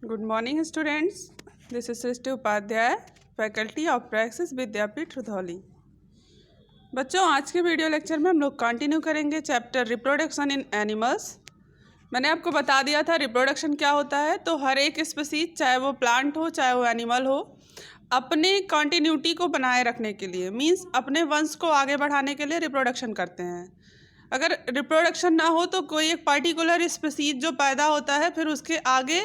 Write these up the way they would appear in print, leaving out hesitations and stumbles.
Good morning students, this is Srishti Upadhyay, faculty of practice Vidyapeeth Rudhauli. बच्चों, आज के वीडियो लेक्चर में हम लोग कंटिन्यू करेंगे चैप्टर रिप्रोडक्शन इन एनिमल्स। मैंने आपको बता दिया था रिप्रोडक्शन क्या होता है। तो हर एक स्पीसीज, चाहे वो प्लांट हो चाहे वो एनिमल हो, अपने कंटिन्यूटी को बनाए रखने के लिए, मीन्स अपने वंश को आगे बढ़ाने के लिए रिप्रोडक्शन करते हैं। अगर रिप्रोडक्शन ना हो तो कोई एक पर्टिकुलर स्पीसीज जो पैदा होता है, फिर उसके आगे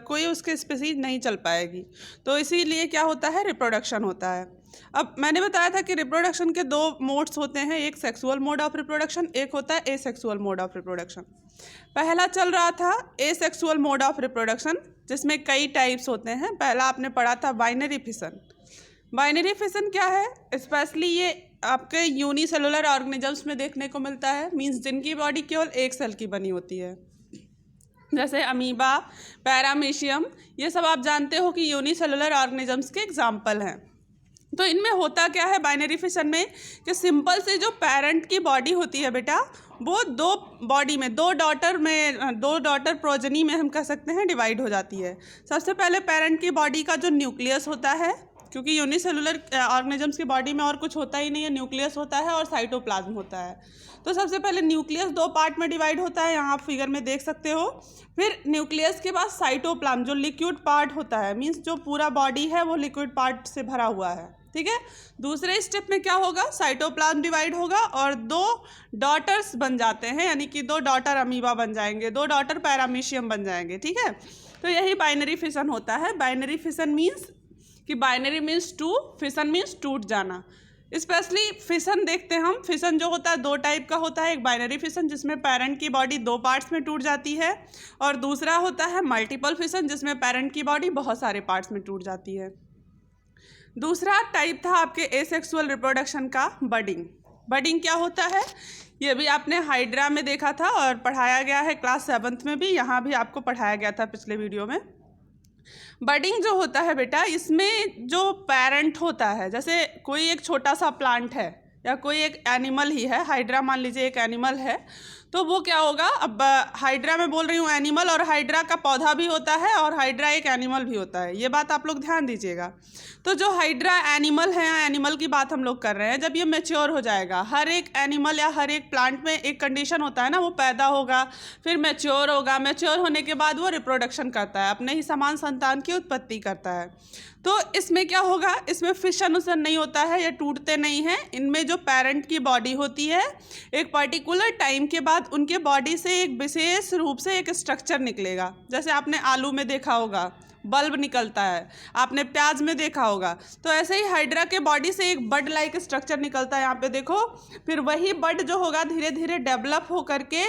कोई उसके स्पीसीज नहीं चल पाएगी। तो इसीलिए क्या होता है, रिप्रोडक्शन होता है। अब मैंने बताया था कि रिप्रोडक्शन के दो मोड्स होते हैं, एक सेक्सुअल मोड ऑफ रिप्रोडक्शन, एक होता है एसेक्सुअल मोड ऑफ रिप्रोडक्शन। पहला चल रहा था एसेक्सुअल मोड ऑफ रिप्रोडक्शन, जिसमें कई टाइप्स होते हैं। पहला आपने पढ़ा था बाइनरी फिशन। बाइनरी फिशन क्या है? स्पेशली ये आपके यूनिसेलुलर ऑर्गेनिजम्स में देखने को मिलता है, मींस जिनकी बॉडी केवल एक सेल की बनी होती है, जैसे अमीबा, पैरामीशियम। ये सब आप जानते हो कि यूनिसेलुलर ऑर्गेनिजम्स के एग्जाम्पल हैं। तो इनमें होता क्या है बाइनरी फिशन में, कि सिंपल से जो पेरेंट की बॉडी होती है बेटा, वो दो बॉडी में दो डॉटर प्रोजनी में हम कह सकते हैं डिवाइड हो जाती है। सबसे पहले पेरेंट की बॉडी का जो न्यूक्लियस होता है, क्योंकि यूनिसेलुलर ऑर्गेनिजम्स की बॉडी में और कुछ होता ही नहीं है, न्यूक्लियस होता है और साइटोप्लाज्म होता है। तो सबसे पहले न्यूक्लियस दो पार्ट में डिवाइड होता है, यहाँ आप फिगर में देख सकते हो। फिर न्यूक्लियस के बाद साइटोप्लाज्म जो लिक्विड पार्ट होता है, मीन्स जो पूरा बॉडी है वो लिक्विड पार्ट से भरा हुआ है, ठीक है। दूसरे स्टेप में क्या होगा, साइटोप्लाज्म डिवाइड होगा और दो डॉटर्स बन जाते हैं, यानी कि दो डॉटर अमीबा बन जाएंगे, दो डॉटर पैरामीशियम बन जाएंगे, ठीक है। तो यही बाइनरी फिशन होता है। बाइनरी फिशन मीन्स कि binary means two, fission means टूट जाना। स्पेशली फिशन देखते हैं हम। फिशन जो होता है दो टाइप का होता है, एक बाइनरी फिशन जिसमें पेरेंट की बॉडी दो पार्ट्स में टूट जाती है, और दूसरा होता है मल्टीपल फिशन जिसमें पेरेंट की बॉडी बहुत सारे पार्ट्स में टूट जाती है। दूसरा टाइप था आपके एसेक्सुअल रिप्रोडक्शन का बडिंग। बडिंग क्या होता है, ये भी आपने हाइड्रा में देखा था और पढ़ाया गया है क्लास 7th में भी, यहाँ भी आपको पढ़ाया गया था पिछले वीडियो में। बडिंग जो होता है बेटा, इसमें जो पेरेंट होता है, जैसे कोई एक छोटा सा प्लांट है या कोई एक एनिमल ही है, हाइड्रा मान लीजिए एक एनिमल है, तो वो क्या होगा, अब हाइड्रा में बोल रही हूँ एनिमल, और हाइड्रा का पौधा भी होता है और हाइड्रा एक एनिमल भी होता है, ये बात आप लोग ध्यान दीजिएगा। तो जो हाइड्रा एनिमल है, एनिमल की बात हम लोग कर रहे हैं, जब ये मैच्योर हो जाएगा, हर एक एनिमल या हर एक प्लांट में एक कंडीशन होता है ना, वो पैदा होगा, फिर मैच्योर होगा, मैच्योर होने के बाद वो रिप्रोडक्शन करता है, अपने ही समान संतान की उत्पत्ति करता है। तो इसमें क्या होगा, इसमें फिशन उसन नहीं होता है, ये टूटते नहीं हैं। इनमें जो पेरेंट की बॉडी होती है, एक पर्टिकुलर टाइम के बाद उनके बॉडी से एक विशेष रूप से एक स्ट्रक्चर निकलेगा। जैसे आपने आलू में देखा होगा बल्ब निकलता है, आपने प्याज में देखा होगा, तो ऐसे ही हाइड्रा के बॉडी से एक बड लाइक स्ट्रक्चर निकलता है, यहाँ पे देखो। फिर वही बड जो होगा धीरे धीरे डेवलप हो करके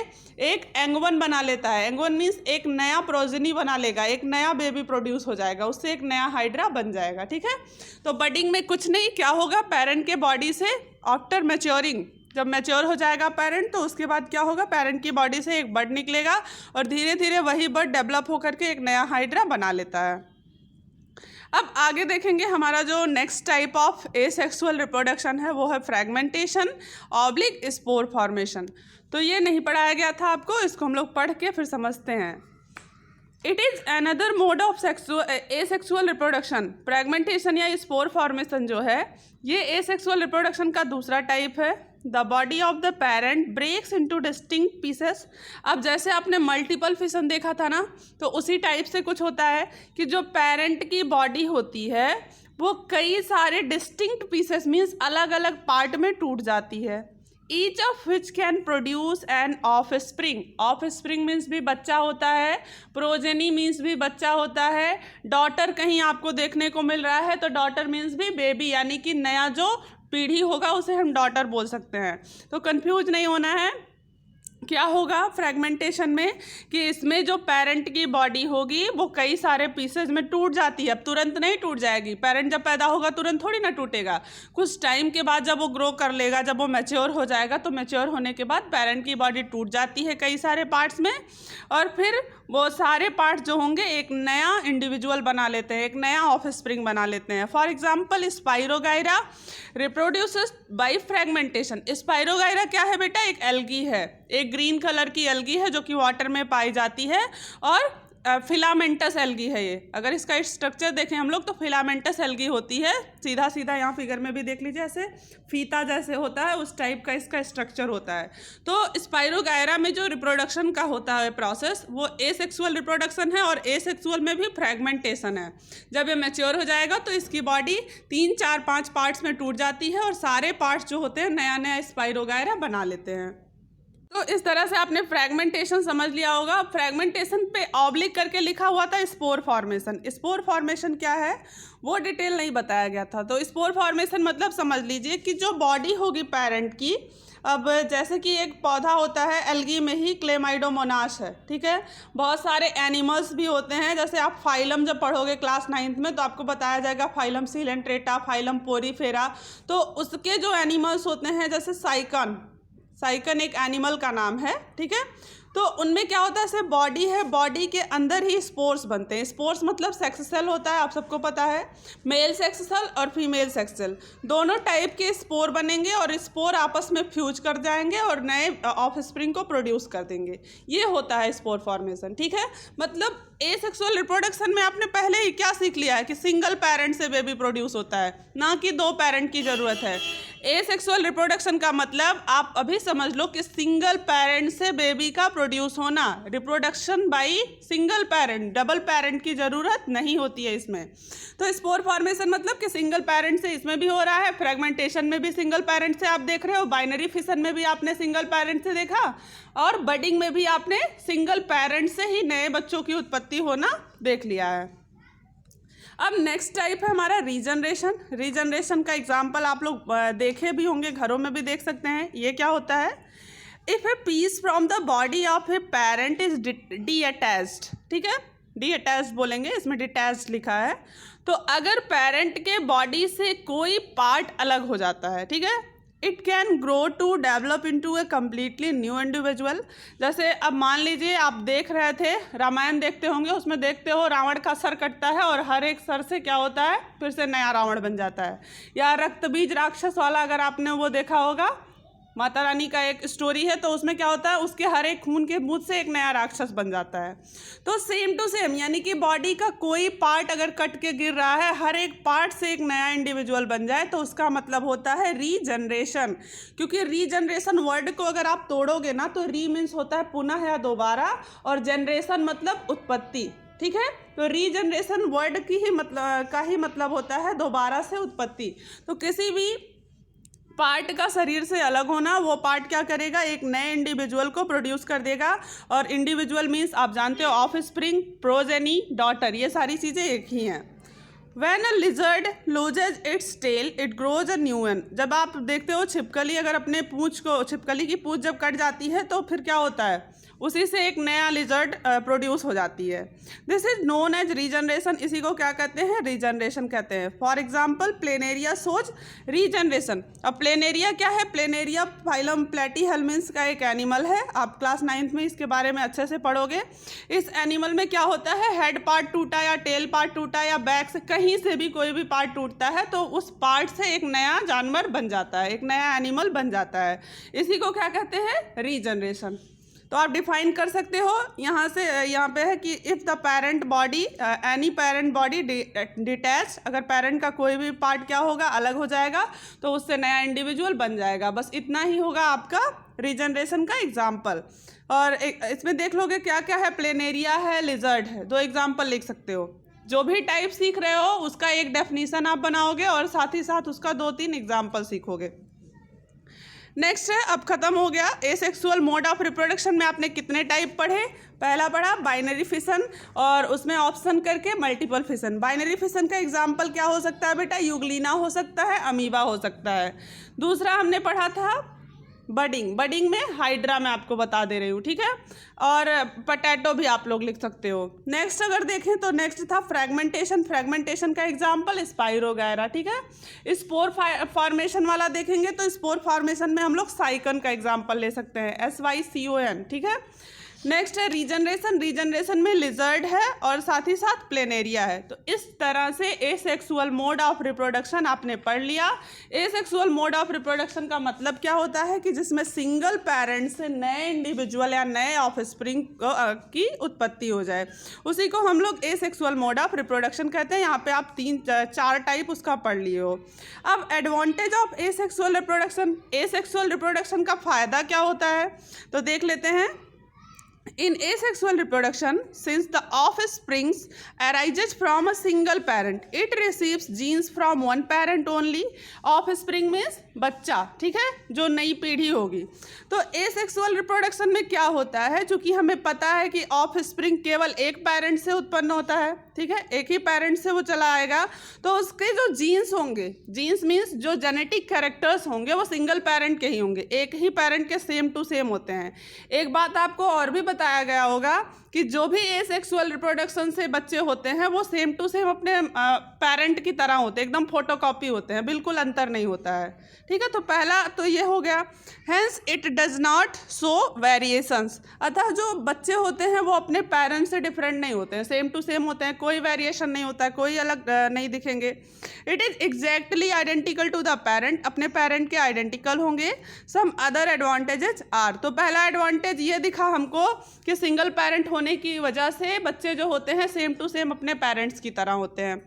एक एंगवन बना लेता है। एंगवन मीन्स एक नया प्रोजेनी बना लेगा, एक नया बेबी प्रोड्यूस हो जाएगा, उससे एक नया हाइड्रा बन जाएगा, ठीक है। तो बडिंग में कुछ नहीं, क्या होगा, पेरेंट के बॉडी से आफ्टर मैच्योरिंग, जब मैच्योर हो जाएगा पेरेंट, तो उसके बाद क्या होगा, पेरेंट की बॉडी से एक बड निकलेगा और धीरे धीरे वही बड डेवलप होकर के एक नया हाइड्रा बना लेता है। अब आगे देखेंगे, हमारा जो next type of asexual reproduction है वो है फ्रैगमेंटेशन ऑब्लिक स्पोर फॉर्मेशन। तो ये नहीं पढ़ाया गया था आपको, इसको हम लोग पढ़ के फिर समझते हैं। It is another mode of asexual reproduction. Fragmentation या स्पोर फॉर्मेशन जो है, ये एसेक्सुअल रिप्रोडक्शन का दूसरा टाइप है। The body of the parent breaks into distinct pieces. अब जैसे आपने मल्टीपल फिशन देखा था ना, तो उसी टाइप से कुछ होता है कि जो पेरेंट की बॉडी होती है वो कई सारे डिस्टिंक्ट पीसेस मीन्स अलग अलग पार्ट में टूट जाती है। Each of which can produce an of spring. Of spring means भी बच्चा होता है, प्रोजेनी मीन्स भी बच्चा होता है, डॉटर कहीं आपको देखने को मिल रहा है तो डॉटर मीन्स भी बेबी, यानी कि नया जो पीढ़ी होगा उसे हम डॉटर बोल सकते हैं। तो कंफ्यूज नहीं होना है। क्या होगा फ्रैगमेंटेशन में, कि इसमें जो पेरेंट की बॉडी होगी वो कई सारे पीसेज में टूट जाती है। अब तुरंत नहीं टूट जाएगी, पेरेंट जब पैदा होगा तुरंत थोड़ी ना टूटेगा, कुछ टाइम के बाद जब वो ग्रो कर लेगा, जब वो मैच्योर हो जाएगा, तो मैच्योर होने के बाद पेरेंट की बॉडी टूट जाती है कई सारे पार्ट्स में, और फिर वो सारे पार्ट्स जो होंगे एक नया इंडिविजुअल बना लेते हैं, एक नया ऑफस्प्रिंग बना लेते हैं। For example Spirogyra reproduces by fragmentation. Spirogyra क्या है बेटा, एक एल्गी है, एक ग्रीन कलर की एल्गी है जो कि वाटर में पाई जाती है, और फिलामेंटस एल्गी है ये। अगर इसका स्ट्रक्चर देखें हम लोग तो फिलामेंटस एल्गी होती है, सीधा सीधा यहाँ फिगर में भी देख लीजिए, ऐसे फीता जैसे होता है उस टाइप का इसका स्ट्रक्चर होता है। तो स्पाइरोगायरा में जो रिप्रोडक्शन का होता है प्रोसेस वो एसेक्सुअल रिप्रोडक्शन है और एसेक्सुअल में भी फ्रैगमेंटेशन है। जब ये मैच्योर हो जाएगा तो इसकी बॉडी 3, 4, 5 पार्ट्स में टूट जाती है और सारे पार्ट्स जो होते हैं नया नया स्पाइरोगायरा बना लेते हैं। तो इस तरह से आपने फ्रैगमेंटेशन समझ लिया होगा। फ्रैगमेंटेशन पे ऑब्लिक करके लिखा हुआ था स्पोर फॉर्मेशन। स्पोर फॉर्मेशन क्या है वो डिटेल नहीं बताया गया था। तो स्पोर फॉर्मेशन मतलब समझ लीजिए कि जो बॉडी होगी पेरेंट की, अब जैसे कि एक पौधा होता है एल्गी में ही क्लेमाइडोमोनास है, ठीक है। बहुत सारे एनिमल्स भी होते हैं, जैसे आप फाइलम जब पढ़ोगे क्लास 9th में तो आपको बताया जाएगा फाइलम सिलेंट्रेटा, फाइलम पोरीफेरा। तो उसके जो एनिमल्स होते हैं जैसे साइकन एक एनिमल का नाम है, ठीक है। तो उनमें क्या होता है, जैसे बॉडी है, बॉडी के अंदर ही स्पोर्स बनते हैं। स्पोर्स मतलब सेक्स सेल होता है, आप सबको पता है, मेल सेक्स सेल और फीमेल सेक्स सेल, दोनों टाइप के स्पोर बनेंगे और स्पोर आपस में फ्यूज कर जाएंगे और नए ऑफस्प्रिंग को प्रोड्यूस कर देंगे। ये होता है स्पोर फॉर्मेशन, ठीक है। मतलब एसेक्सुअल रिप्रोडक्शन में आपने पहले ही क्या सीख लिया है कि सिंगल पेरेंट से बेबी प्रोड्यूस होता है, ना कि 2 पेरेंट की ज़रूरत है। एसेक्सुअल रिप्रोडक्शन का मतलब आप अभी समझ लो कि सिंगल पेरेंट से बेबी का प्रोड्यूस होना, reproduction by single parent, double parent की ज़रूरत नहीं होती है इसमें। तो स्पोर फॉर्मेशन मतलब कि सिंगल पेरेंट से इसमें भी हो रहा है, फ्रेगमेंटेशन में भी सिंगल पेरेंट से आप देख रहे हो, बाइनरी फिशन में भी आपने सिंगल पेरेंट से देखा और बडिंग में भी आपने सिंगल पेरेंट से ही नए बच्चों की उत्पत्ति होना देख लिया है। अब नेक्स्ट टाइप है हमारा रीजनरेशन। रीजनरेशन का एग्जाम्पल आप लोग देखे भी होंगे, घरों में भी देख सकते हैं। ये क्या होता है, if a piece from the body of a parent is detached, ठीक है, डी अटैच्ड बोलेंगे, इसमें डिटैच्ड लिखा है। तो अगर पेरेंट के बॉडी से कोई पार्ट अलग हो जाता है, ठीक है, it can grow to develop into a completely new individual. जैसे अब मान लीजिए आप देख रहे थे, रामायण देखते होंगे, उसमें देखते हो रावण का सर कटता है और हर एक सर से क्या होता है, फिर से नया रावण बन जाता है। या रक्तबीज राक्षस वाला अगर आपने वो देखा होगा, माता रानी का एक स्टोरी है, तो उसमें क्या होता है, उसके हर एक खून के बूंद से एक नया राक्षस बन जाता है। तो सेम टू सेम, यानी कि बॉडी का कोई पार्ट अगर कट के गिर रहा है, हर एक पार्ट से एक नया इंडिविजुअल बन जाए, तो उसका मतलब होता है रीजनरेशन। क्योंकि रीजनरेशन वर्ड को अगर आप तोड़ोगे ना तो री मीन्स होता है पुनः या दोबारा, और जनरेशन मतलब उत्पत्ति, ठीक है। तो रीजनरेशन वर्ड की ही मतलब होता है दोबारा से उत्पत्ति। तो किसी भी पार्ट का शरीर से अलग होना, वो पार्ट क्या करेगा, एक नए इंडिविजुअल को प्रोड्यूस कर देगा। और इंडिविजुअल मीन्स आप जानते हो ऑफस्प्रिंग, प्रोजेनी, डॉटर, ये सारी चीज़ें एक ही हैं। When a lizard loses its tail, it grows a new one। जब आप देखते हो छिपकली अगर अपने पूंछ को, छिपकली की पूंछ जब कट जाती है तो फिर क्या होता है, उसी से एक नया लिजर्ड प्रोड्यूस हो जाती है। This is known as regeneration. इसी को क्या कहते हैं, रीजनरेशन कहते हैं। For example Planaria shows regeneration. अब प्लेनेरिया क्या है, प्लेनेरिया फाइलम प्लेटीहेल्मिन्स का एक एनिमल है। आप क्लास 9th में इसके बारे में अच्छे से पढ़ोगे। इस एनिमल में क्या होता है, हेड पार्ट टूटा या टेल पार्ट टूटा या बैक से कहीं से भी कोई भी पार्ट टूटता है तो उस पार्ट से एक नया जानवर बन जाता है, एक नया एनिमल बन जाता है। इसी को क्या कहते हैं, रीजनरेशन। तो आप डिफाइन कर सकते हो यहाँ से, यहाँ पे है कि if the parent body, any parent body detach, अगर पेरेंट का कोई भी पार्ट क्या होगा, अलग हो जाएगा, तो उससे नया इंडिविजुअल बन जाएगा। बस इतना ही होगा आपका रीजनरेशन का एग्जाम्पल। और इसमें देख लोगे क्या क्या है, प्लेनेरिया है, लिजर्ड है, 2 एग्जाम्पल लिख सकते हो। जो भी टाइप सीख रहे हो उसका एक डेफिनीशन आप बनाओगे और साथ ही साथ उसका 2-3 एग्जाम्पल सीखोगे। नेक्स्ट है, अब खत्म हो गया एसेक्सुअल मोड ऑफ रिप्रोडक्शन में आपने कितने टाइप पढ़े। पहला पढ़ा बाइनरी फिशन और उसमें ऑप्शन करके मल्टीपल फिशन। बाइनरी फिशन का एग्जाम्पल क्या हो सकता है बेटा, यूग्लिना हो सकता है, अमीबा हो सकता है। दूसरा हमने पढ़ा था बडिंग, बडिंग में हाइड्रा मैं आपको बता दे रही हूँ, ठीक है। और पोटैटो भी आप लोग लिख सकते हो। नेक्स्ट अगर देखें तो नेक्स्ट था फ्रैगमेंटेशन। फ्रैगमेंटेशन का एग्जाम्पल स्पाइरोगायरा, ठीक है। स्पोर फॉर्मेशन वाला देखेंगे तो स्पोर फॉर्मेशन में हम लोग साइकन का एग्जाम्पल ले सकते हैं, SYCON, ठीक है। नेक्स्ट है रीजनरेशन। रीजनरेशन में लिजर्ड है और साथ ही साथ प्लेनेरिया है। तो इस तरह से एसेक्सुअल मोड ऑफ रिप्रोडक्शन आपने पढ़ लिया। एसेक्सुअल मोड ऑफ रिप्रोडक्शन का मतलब क्या होता है कि जिसमें सिंगल पेरेंट से नए इंडिविजुअल या नए ऑफस्प्रिंग की उत्पत्ति हो जाए, उसी को हम लोग एसेक्सुअल मोड ऑफ रिप्रोडक्शन कहते हैं। यहाँ पे आप 3-4 टाइप उसका पढ़ लिए हो। अब advantage of asexual reproduction, asexual reproduction का फ़ायदा क्या होता है तो देख लेते हैं। In asexual reproduction, since the offsprings arises from a single parent, it receives genes from one parent only. Offspring means बच्चा, ठीक है, जो नई पीढ़ी होगी। तो एसेक्सुअल रिप्रोडक्शन में क्या होता है, चूँकि हमें पता है कि ऑफस्प्रिंग केवल एक पेरेंट से उत्पन्न होता है, ठीक है, एक ही पेरेंट से वो चला आएगा, तो उसके जो जीन्स होंगे, जीन्स मीन्स जो जेनेटिक कैरेक्टर्स होंगे वो सिंगल पेरेंट के ही होंगे, एक ही पेरेंट के सेम टू सेम होते हैं। एक बात आपको और भी बताया गया होगा कि जो भी एसेक्सुअल रिप्रोडक्शन से बच्चे होते हैं वो सेम टू सेम अपने पेरेंट की तरह होते हैं, एकदम फोटोकॉपी होते हैं, बिल्कुल अंतर नहीं होता है, ठीक है। तो पहला तो ये हो गया, hence it does not show variations, अतः जो बच्चे होते हैं वो अपने पेरेंट्स से डिफरेंट नहीं होते हैं, सेम टू सेम होते हैं, कोई वेरिएशन नहीं होता है, कोई अलग नहीं दिखेंगे। It is exactly identical to the parent, अपने पेरेंट के आइडेंटिकल होंगे। सम अदर एडवांटेजेस आर, तो पहला एडवांटेज ये दिखा हमको कि सिंगल पेरेंट होने की वजह से बच्चे जो होते हैं सेम टू सेम अपने पेरेंट्स की तरह होते हैं।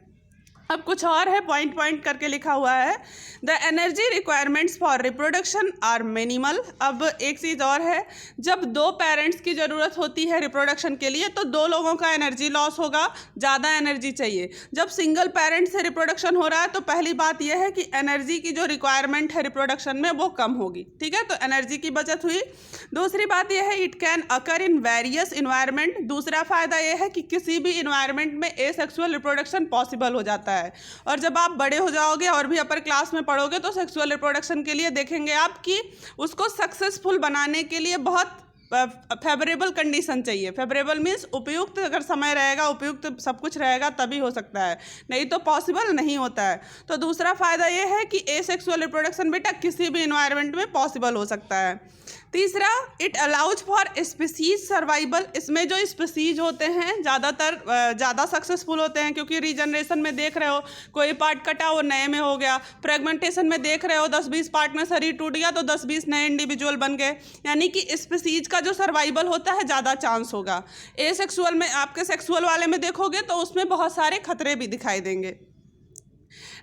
अब कुछ और है, पॉइंट पॉइंट करके लिखा हुआ है। The energy requirements for reproduction are minimal. अब एक चीज़ और है, जब दो पेरेंट्स की ज़रूरत होती है रिप्रोडक्शन के लिए तो दो लोगों का एनर्जी लॉस होगा, ज़्यादा एनर्जी चाहिए। जब सिंगल पेरेंट से रिप्रोडक्शन हो रहा है तो पहली बात यह है कि एनर्जी की जो रिक्वायरमेंट है रिप्रोडक्शन में वो कम होगी, ठीक है, तो एनर्जी की बचत हुई। दूसरी बात यह है, it can occur in various environment. दूसरा फ़ायदा यह है कि किसी भी इन्वायरमेंट में एसेक्सुअल रिप्रोडक्शन पॉसिबल हो जाता है। और जब आप बड़े हो जाओगे और भी अपर क्लास में पढ़ोगे तो सेक्सुअल रिप्रोडक्शन के लिए देखेंगे आप कि उसको सक्सेसफुल बनाने के लिए बहुत फेवरेबल कंडीशन चाहिए। फेवरेबल मीन्स उपयुक्त अगर समय रहेगा, उपयुक्त सब कुछ रहेगा तभी हो सकता है, नहीं तो पॉसिबल नहीं होता है। तो दूसरा फ़ायदा ये है कि एसेक्सुअल रिप्रोडक्शन बेटा किसी भी इन्वायरमेंट में पॉसिबल हो सकता है। तीसरा, it allows for species survival. इसमें जो स्पीसीज होते हैं ज़्यादा सक्सेसफुल होते हैं, क्योंकि रीजनरेशन में देख रहे हो कोई पार्ट कटा वो नए में हो गया, फ्रेगमेंटेशन में देख रहे हो 10-20 पार्ट में शरीर टूट गया तो 10-20 नए इंडिविजुअल बन गए, यानी कि स्पीसीज का जो सर्वाइवल होता है ज़्यादा चांस होगा। एसेक्सुअल में, आपके सेक्सुअल वाले में देखोगे तो उसमें बहुत सारे खतरे भी दिखाई देंगे।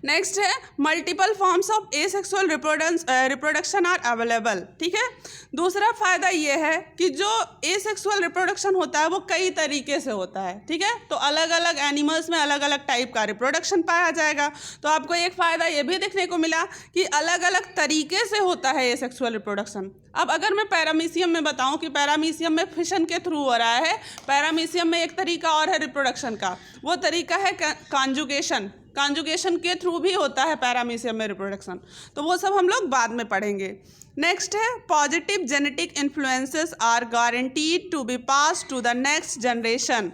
नेक्स्ट है, multiple forms of asexual reproduction are available, ठीक है। दूसरा फ़ायदा ये है कि जो एसेक्सुअल रिप्रोडक्शन होता है वो कई तरीके से होता है, ठीक है, तो अलग अलग एनिमल्स में अलग अलग टाइप का रिप्रोडक्शन पाया जाएगा। तो आपको एक फ़ायदा ये भी देखने को मिला कि अलग अलग तरीके से होता है एसेक्सुअल रिप्रोडक्शन। अब अगर मैं पैरामीशियम में बताऊं कि पैरामीशियम में फिशन के थ्रू हो रहा है, पैरामीशियम में एक तरीका और है रिप्रोडक्शन का, वो तरीका है कॉन्जुगेशन। कॉन्जुगेशन के थ्रू भी होता है पैरामीशियम में रिप्रोडक्शन, तो वो सब हम लोग बाद में पढ़ेंगे। नेक्स्ट है, positive genetic influences are guaranteed to be pass to the next generation.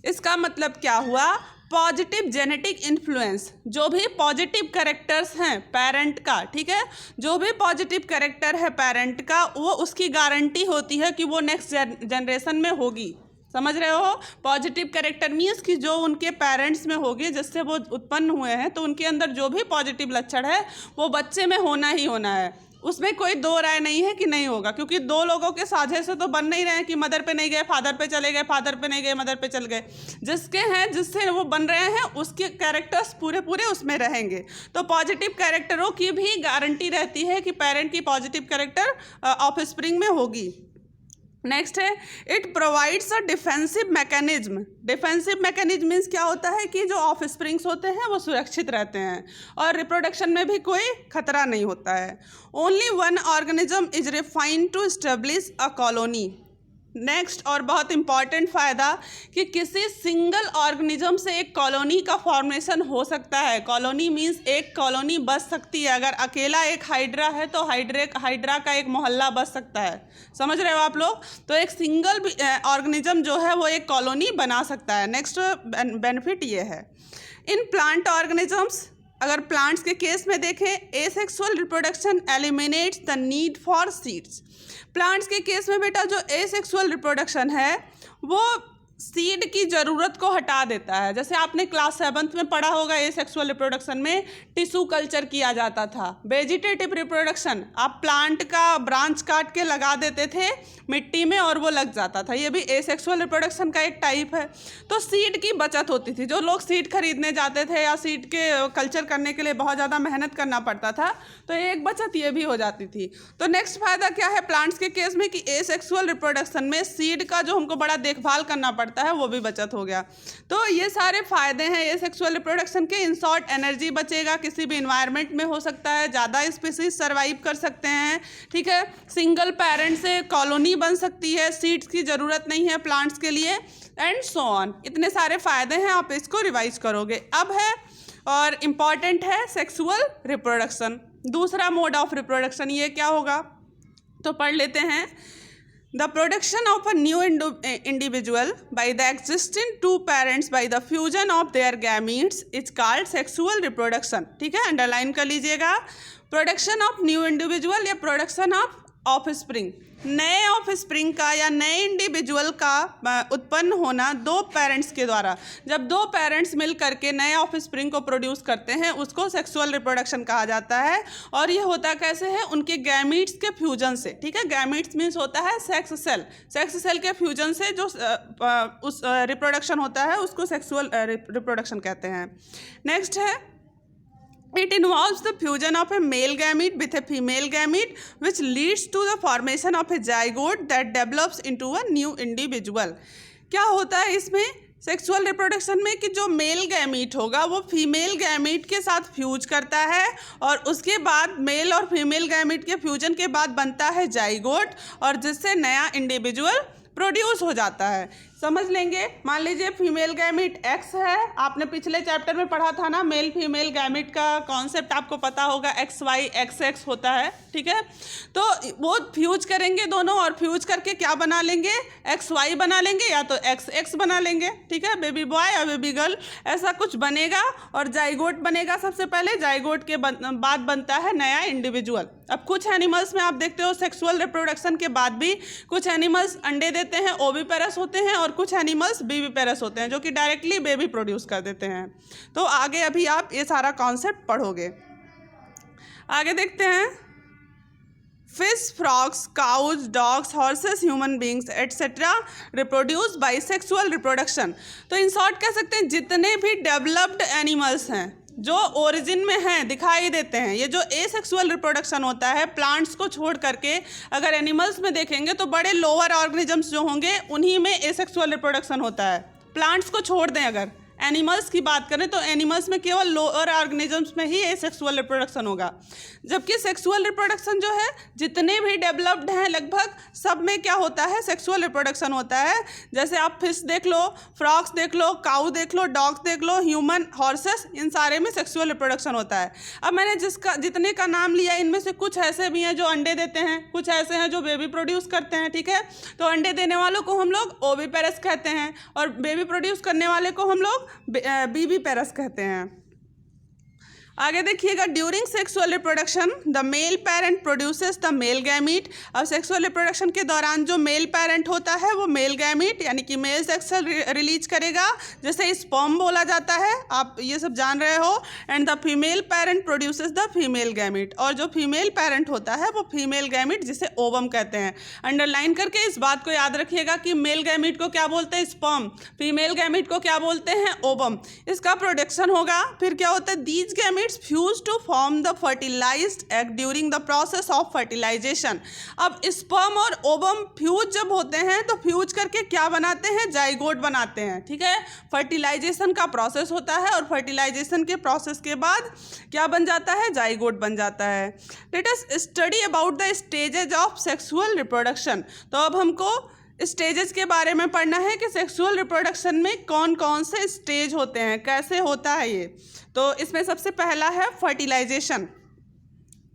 इसका मतलब क्या हुआ, पॉजिटिव जेनेटिक इन्फ्लुएंस, जो भी पॉजिटिव कैरेक्टर्स हैं पेरेंट का, ठीक है, जो भी पॉजिटिव कैरेक्टर है पेरेंट का वो उसकी गारंटी होती है कि वो नेक्स्ट जनरेशन में होगी। समझ रहे हो, पॉजिटिव कैरेक्टर मीन्स कि जो उनके पेरेंट्स में होगी जिससे वो उत्पन्न हुए हैं, तो उनके अंदर जो भी पॉजिटिव लक्षण है वो बच्चे में होना ही होना है, उसमें कोई दो राय नहीं है कि नहीं होगा, क्योंकि दो लोगों के साझे से तो बन नहीं रहे हैं कि मदर पे नहीं गए फादर पे चले गए, फादर पे नहीं गए मदर पे चल गए। जिसके हैं, जिससे वो बन रहे हैं उसके कैरेक्टर्स पूरे पूरे उसमें रहेंगे। तो पॉजिटिव कैरेक्टरों की भी गारंटी रहती है कि पेरेंट की पॉजिटिव कैरेक्टर ऑफस्प्रिंग में होगी। नेक्स्ट है, it provides a defensive mechanism. Defensive mechanism means क्या होता है कि जो ऑफस्प्रिंग्स होते हैं वो सुरक्षित रहते हैं और रिप्रोडक्शन में भी कोई खतरा नहीं होता है। Only one organism is refined to establish a colony. Next और बहुत इंपॉर्टेंट फ़ायदा कि किसी सिंगल ऑर्गेनिज्म से एक कॉलोनी का फॉर्मेशन हो सकता है। कॉलोनी मीन्स एक कॉलोनी बच सकती है, अगर अकेला एक हाइड्रा है तो हाइड्रा का एक मोहल्ला बच सकता है। समझ रहे हो आप लोग, तो एक सिंगल ऑर्गेनिज्म जो है वो एक कॉलोनी बना सकता है। नेक्स्ट बेनिफिट ये है, इन प्लांट ऑर्गेनिजम्स अगर प्लांट्स के केस में देखें, asexual reproduction eliminates the need for seeds. Plants के केस में बेटा जो एसेक्सुअल रिप्रोडक्शन है वो सीड की ज़रूरत को हटा देता है। जैसे आपने क्लास 7th में पढ़ा होगा, एसेक्सुअल रिप्रोडक्शन में टिश्यू कल्चर किया जाता था। वेजिटेटिव रिप्रोडक्शन, आप प्लांट का ब्रांच काट के लगा देते थे मिट्टी में और वो लग जाता था, ये भी एसेक्सुअल रिप्रोडक्शन का एक टाइप है। तो सीड की बचत होती थी। जो लोग सीड खरीदने जाते थे या सीड के कल्चर करने के लिए बहुत ज़्यादा मेहनत करना पड़ता था, तो एक बचत ये भी हो जाती थी। तो नेक्स्ट फायदा क्या है प्लांट्स के केस में कि एसेक्सुअल रिप्रोडक्शन में सीड का जो हमको बड़ा देखभाल करना पड़ता है वो भी बचत हो गया। तो ये सारे फायदे हैं एसेक्सुअल रिप्रोडक्शन के। इन शॉर्ट, एनर्जी बचेगा, किसी भी इन्वायरमेंट में हो सकता है, ज़्यादा स्पीसीज सर्वाइव कर सकते हैं, ठीक है। सिंगल पेरेंट से कॉलोनी बन सकती है, सीड्स की ज़रूरत नहीं है प्लांट्स के लिए, एंड सो ऑन। इतने सारे फायदे हैं, आप इसको रिवाइज करोगे। अब है और इम्पॉर्टेंट है सेक्सुअल रिप्रोडक्शन, दूसरा मोड ऑफ रिप्रोडक्शन। ये क्या होगा तो पढ़ लेते हैं। The production of a new individual by the existing two parents by the fusion of their gametes is called sexual reproduction। ठीक है, अंडरलाइन कर लीजिएगा। प्रोडक्शन ऑफ न्यू इंडिविजुअल या प्रोडक्शन ऑफ ऑफस्प्रिंग, नए ऑफस्प्रिंग का या नए इंडिविजुअल का उत्पन्न होना दो पेरेंट्स के द्वारा। जब दो पेरेंट्स मिल करके नए ऑफस्प्रिंग को प्रोड्यूस करते हैं उसको सेक्सुअल रिप्रोडक्शन कहा जाता है। और ये होता कैसे है, उनके गैमीट्स के फ्यूजन से। ठीक है, गैमीट्स मीन्स होता है सेक्स सेल, सेक्स सेल के फ्यूजन से जो उस रिप्रोडक्शन होता है उसको सेक्सुअल रिप्रोडक्शन कहते हैं। नेक्स्ट है, it involves the fusion of a male gamete with a female gamete which leads to the formation of a zygote that develops into a new individual। क्या होता है इसमें सेक्सुअल रिप्रोडक्शन में कि जो मेल गैमीट होगा वो फीमेल गैमीट के साथ फ्यूज करता है और उसके बाद मेल और फीमेल गैमीट के फ्यूजन के बाद बनता है जाइगोट और जिससे नया इंडिविजुअल प्रोड्यूस हो जाता है। समझ लेंगे, मान लीजिए फीमेल गैमीट एक्स है, आपने पिछले चैप्टर में पढ़ा था ना, मेल फीमेल गैमीट का कॉन्सेप्ट आपको पता होगा, एक्स वाई एक्स एक्स होता है। ठीक है, तो वो फ्यूज करेंगे दोनों और फ्यूज करके क्या बना लेंगे, एक्स वाई बना लेंगे या तो एक्स एक्स बना लेंगे। ठीक है, बेबी बॉय या बेबी गर्ल ऐसा कुछ बनेगा और जाइगोट बनेगा। सबसे पहले जाइगोट के बाद बनता है नया इंडिविजुअल। अब कुछ एनिमल्स में आप देखते हो सेक्सुअल रिप्रोडक्शन के बाद भी कुछ एनिमल्स अंडे देते हैं, ओविपेरस होते हैं, और कुछ एनिमल्स बीवीपेरस होते हैं जो कि डायरेक्टली बेबी प्रोड्यूस कर देते हैं। तो आगे अभी आप ये सारा कॉन्सेप्ट पढ़ोगे। आगे देखते हैं, fish, frogs, cows, dogs, horses, human beings et cetera reproduce by sexual reproduction. तो इन शॉर्ट कह सकते हैं जितने भी डेवलप्ड एनिमल्स हैं जो ओरिजिन में हैं, दिखाई देते हैं, ये जो एसेक्सुअल रिप्रोडक्शन होता है प्लांट्स को छोड़ करके अगर एनिमल्स में देखेंगे तो बड़े लोअर ऑर्गेनिजम्स जो होंगे उन्हीं में एसेक्सुअल रिप्रोडक्शन होता है। प्लांट्स को छोड़ दें, अगर एनिमल्स की बात करें तो एनिमल्स में केवल लोअर ऑर्गेनिजम्स में ही सेक्सुअल रिप्रोडक्शन होगा, जबकि सेक्सुअल रिप्रोडक्शन जो है जितने भी डेवलप्ड हैं लगभग सब में क्या होता है, सेक्सुअल रिप्रोडक्शन होता है। जैसे आप फिश देख लो, फ्रॉग्स देख लो, काऊ देख लो, डॉग्स देख लो, ह्यूमन, हॉर्सेस, इन सारे में सेक्सुअल रिप्रोडक्शन होता है। अब मैंने जितने का नाम लिया इनमें से कुछ ऐसे भी हैं जो अंडे देते हैं, कुछ ऐसे हैं जो बेबी प्रोड्यूस करते हैं। ठीक है, तो अंडे देने वालों को हम लोग ओविपेरस कहते हैं और बेबी प्रोड्यूस करने वाले को हम लोग बीवीपेरस कहते हैं। आगे देखिएगा, during sexual reproduction the male parent produces the male gamete. अब सेक्सुअल रिप्रोडक्शन के दौरान जो मेल पेरेंट होता है वो मेल गैमीट यानी कि मेल सेक्स रिलीज करेगा, जैसे स्पर्म बोला जाता है, आप ये सब जान रहे हो। And the female parent produces the female gamete, और जो फीमेल पेरेंट होता है वो फीमेल गैमीट जिसे ओवम कहते हैं। अंडरलाइन करके इस बात को याद रखिएगा कि मेल गैमीट को क्या बोलते हैं, स्पर्म, फीमेल गैमीट को क्या बोलते हैं, ओवम। इसका प्रोडक्शन होगा, फिर क्या होता है, these gamete fuse to form the fertilized egg during the process of fertilization। अब स्पर्म और ओवम फ्यूज जब होते हैं तो फ्यूज करके क्या बनाते हैं, जाइगोट बनाते हैं। ठीक है, फर्टिलाइजेशन का प्रोसेस होता है और फर्टिलाइजेशन के प्रोसेस के बाद क्या बन जाता है, जाइगोट बन जाता है। Let us study about the stages of sexual reproduction. तो अब हमको स्टेजेस के बारे में पढ़ना है कि सेक्सुअल रिप्रोडक्शन में कौन कौन से स्टेज होते हैं, कैसे होता है ये। तो इसमें सबसे पहला है फर्टिलाइजेशन।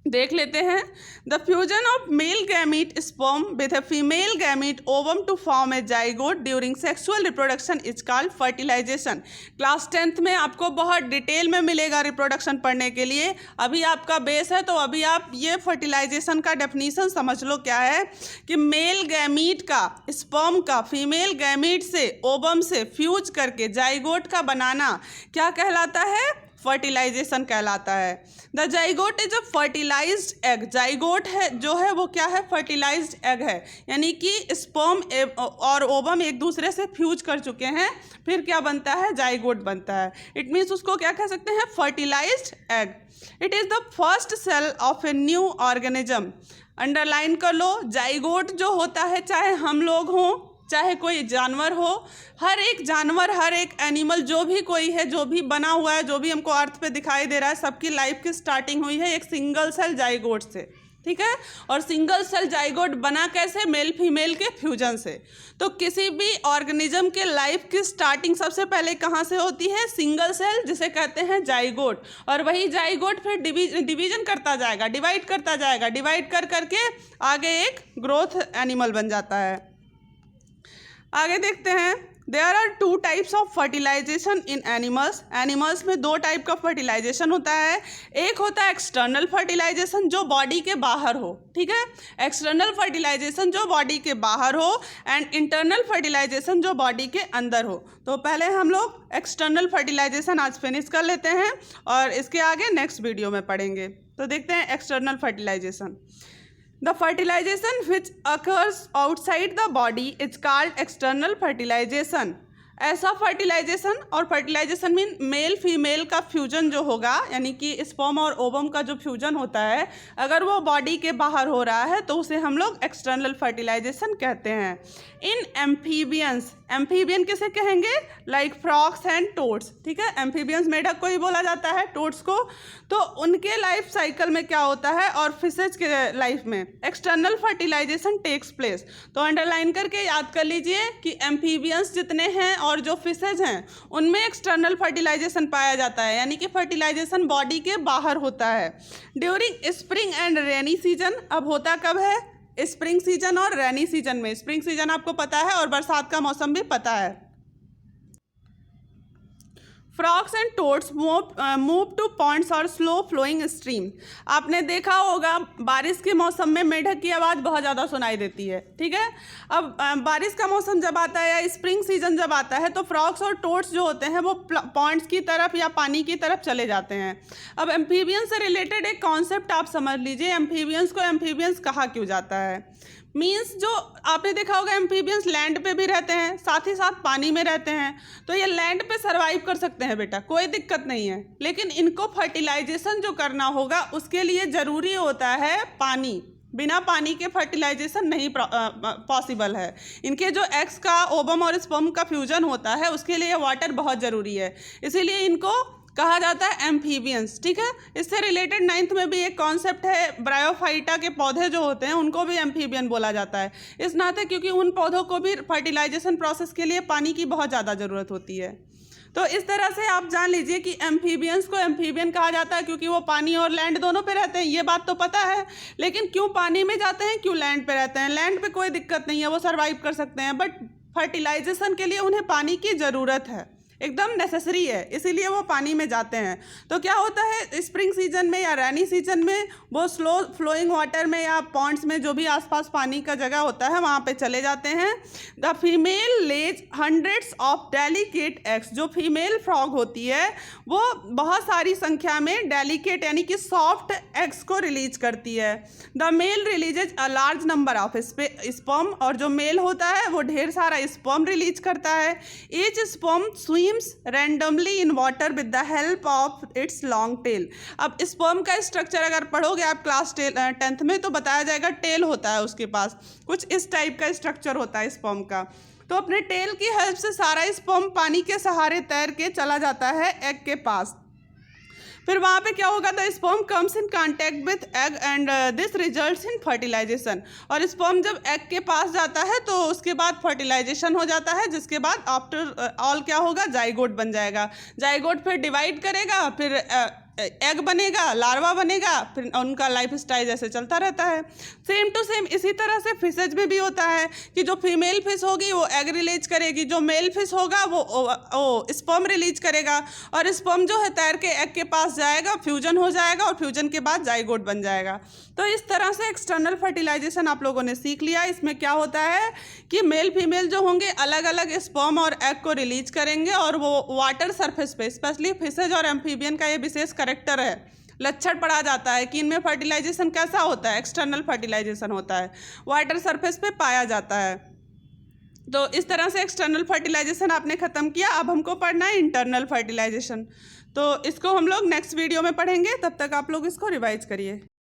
देख लेते हैं। The fusion of male gamete sperm with a female gamete ovum to form a zygote during sexual reproduction is called fertilisation. Class 10th में आपको बहुत डिटेल में मिलेगा रिप्रोडक्शन पढ़ने के लिए। अभी आपका बेस है तो अभी आप ये फर्टिलाइजेशन का डेफिनीशन समझ लो क्या है कि मेल गैमीट का स्पर्म का फीमेल गैमीट से ओवम से फ्यूज करके जाइगोट का बनाना क्या कहलाता है? फर्टिलाइजेशन कहलाता है। The zygote is a fertilised egg. Zygote है जो है वो क्या है? फर्टिलाइज्ड एग है, यानी कि स्पर्म और ओवम एक दूसरे से फ्यूज कर चुके हैं, फिर क्या बनता है? जाइगोट बनता है। इट मीन्स उसको क्या कह सकते हैं? Fertilised egg. It is the first cell of a new organism. Underline कर लो, जाइगोट जो होता है, चाहे हम लोग हों चाहे कोई जानवर हो, हर एक जानवर, हर एक एनिमल, जो भी कोई है, जो भी बना हुआ है, जो भी हमको अर्थ पे दिखाई दे रहा है, सबकी लाइफ की स्टार्टिंग हुई है एक सिंगल सेल जाइगोट से, ठीक है। और सिंगल सेल जाइगोट बना कैसे? मेल फीमेल के फ्यूजन से। तो किसी भी ऑर्गेनिज्म के लाइफ की स्टार्टिंग सबसे पहले कहाँ से होती है? सिंगल सेल, जिसे कहते हैं जाइगोट। और वही जाइगोट फिर डिवीजन करता जाएगा, डिवाइड करता जाएगा, डिवाइड कर करके आगे एक ग्रोथ एनिमल बन जाता है। आगे देखते हैं। There are 2 types of fertilisation in animals. Animals में 2 टाइप का फर्टिलाइजेशन होता है। एक होता है एक्सटर्नल फर्टिलाइजेशन जो बॉडी के बाहर हो, ठीक है। एक्सटर्नल फर्टिलाइजेशन जो बॉडी के बाहर हो एंड इंटरनल फर्टिलाइजेशन जो बॉडी के अंदर हो। तो पहले हम लोग एक्सटर्नल फर्टिलाइजेशन आज फिनिश कर लेते हैं और इसके आगे नेक्स्ट वीडियो में पढ़ेंगे। तो देखते हैं external fertilisation. The fertilization which occurs outside the body is called external fertilization. ऐसा फर्टिलाइजेशन, और फर्टिलाइजेशन मीन मेल फीमेल का फ्यूजन जो होगा, यानी कि स्पर्म और ओवम का जो फ्यूजन होता है, अगर वो बॉडी के बाहर हो रहा है तो उसे हम लोग एक्सटर्नल फर्टिलाइजेशन कहते हैं। इन एम्फीबियंस, एम्फीबियन किसे कहेंगे? लाइक फ्रॉग्स एंड टोड्स, ठीक है। एम्फीबियंस मेढक को ही बोला जाता है, टोड्स को। तो उनके लाइफ साइकिल में क्या होता है और फिशेज के लाइफ में एक्सटर्नल फर्टिलाइजेशन टेक्स प्लेस। तो अंडरलाइन करके याद कर लीजिए कि एम्फीबियंस जितने हैं और जो फिशेज हैं उनमें एक्सटर्नल फर्टिलाइजेशन पाया जाता है, यानी कि फर्टिलाइजेशन बॉडी के बाहर होता है। During spring and rainy season, अब होता कब है? स्प्रिंग सीजन और रेनी सीजन में। स्प्रिंग सीजन आपको पता है और बरसात का मौसम भी पता है। Frogs and toads move to ponds और स्लो फ्लोइंग स्ट्रीम। आपने देखा होगा बारिश के मौसम में मेढक की आवाज़ बहुत ज़्यादा सुनाई देती है, ठीक है। अब बारिश का मौसम जब आता है या स्प्रिंग सीजन जब आता है तो फ्रॉग्स और टोड्स जो होते हैं वो पॉन्ड्स की तरफ या पानी की तरफ चले जाते हैं। अब एम्फीबियंस से रिलेटेड एक कॉन्सेप्ट आप समझ लीजिए। एम्फीबियंस को एम्फीबियंस कहा क्यों जाता है? मीन्स जो आपने देखा होगा एम्फीबियंस लैंड पे भी रहते हैं, साथ ही साथ पानी में रहते हैं। तो ये लैंड पे सरवाइव कर सकते हैं बेटा, कोई दिक्कत नहीं है, लेकिन इनको फर्टिलाइजेशन जो करना होगा उसके लिए ज़रूरी होता है पानी। बिना पानी के फर्टिलाइजेशन नहीं पॉसिबल है। इनके जो एग्स का, ओवम और स्पर्म का फ्यूजन होता है उसके लिए वाटर बहुत ज़रूरी है, इसीलिए इनको कहा जाता है एम्फीबियंस, ठीक है। इससे रिलेटेड 9th में भी एक कॉन्सेप्ट है, ब्रायोफाइटा के पौधे जो होते हैं उनको भी एम्फीबियन बोला जाता है इस नाते क्योंकि उन पौधों को भी फर्टिलाइजेशन प्रोसेस के लिए पानी की बहुत ज़्यादा ज़रूरत होती है। तो इस तरह से आप जान लीजिए कि एम्फीबियंस को एम्फीबियन कहा जाता है क्योंकि वो पानी और लैंड दोनों पे रहते हैं, ये बात तो पता है। लेकिन क्यों पानी में जाते हैं, क्यों लैंड पे रहते हैं? लैंड पे कोई दिक्कत नहीं है, वो सर्वाइव कर सकते हैं, बट फर्टिलाइजेशन के लिए उन्हें पानी की ज़रूरत है, एकदम नेसेसरी है, इसीलिए वो पानी में जाते हैं। तो क्या होता है स्प्रिंग सीजन में या रैनी सीजन में वो स्लो फ्लोइंग वाटर में या पॉन्ड्स में जो भी आसपास पानी का जगह होता है वहाँ पे चले जाते हैं। The female lays hundreds of delicate eggs. जो फीमेल फ्रॉग होती है वो बहुत सारी संख्या में डेलिकेट यानी कि सॉफ्ट एग्स को रिलीज करती है। The male releases a large number of sperm. और जो मेल होता है वो ढेर सारा स्पर्म रिलीज करता है। Each sperm swims randomly in water with the help of its long tail। अब स्पर्म का स्ट्रक्चर अगर पढ़ोगे आप क्लास 10th में तो बताया जाएगा, टेल होता है उसके पास, कुछ इस टाइप का स्ट्रक्चर होता है स्पर्म का। तो अपने टेल की हेल्प से सारा स्पर्म पानी के सहारे तैर के चला जाता है एग के पास। फिर वहाँ पे क्या होगा? The sperm comes in contact with egg and this results in fertilisation. और स्पर्म जब एग के पास जाता है तो उसके बाद फर्टिलाइजेशन हो जाता है, जिसके बाद आफ्टर ऑल क्या होगा? जाइगोट बन जाएगा। जाइगोट फिर डिवाइड करेगा, फिर एग बनेगा, लार्वा बनेगा, फिर उनका लाइफ स्टाइल जैसे चलता रहता है। सेम टू सेम इसी तरह से फिशेज में भी होता है कि जो फीमेल फिश होगी वो एग रिलीज करेगी, जो मेल फिश होगा वो स्पर्म रिलीज करेगा, और स्पर्म जो है तैर के एग के पास जाएगा, फ्यूजन हो जाएगा, और फ्यूजन के बाद जाइगोट बन जाएगा। तो इस तरह से एक्सटर्नल फर्टिलाइजेशन आप लोगों ने सीख लिया। इसमें क्या होता है कि मेल फीमेल जो होंगे अलग अलग स्पर्म और एग को रिलीज करेंगे, और वो वाटर सरफेस पे, स्पेशली फिशेज और एम्फीबियन का ये विशेष कैरेक्टर है, लक्षण पढ़ा जाता है कि इनमें फर्टिलाइजेशन कैसा होता है, एक्सटर्नल फर्टिलाइजेशन होता है, वाटर सरफेस पे पाया जाता है। तो इस तरह से एक्सटर्नल फर्टिलाइजेशन आपने ख़त्म किया। अब हमको पढ़ना है इंटरनल फर्टिलाइजेशन, तो इसको हम लोग नेक्स्ट वीडियो में पढ़ेंगे। तब तक आप लोग इसको रिवाइज करिए।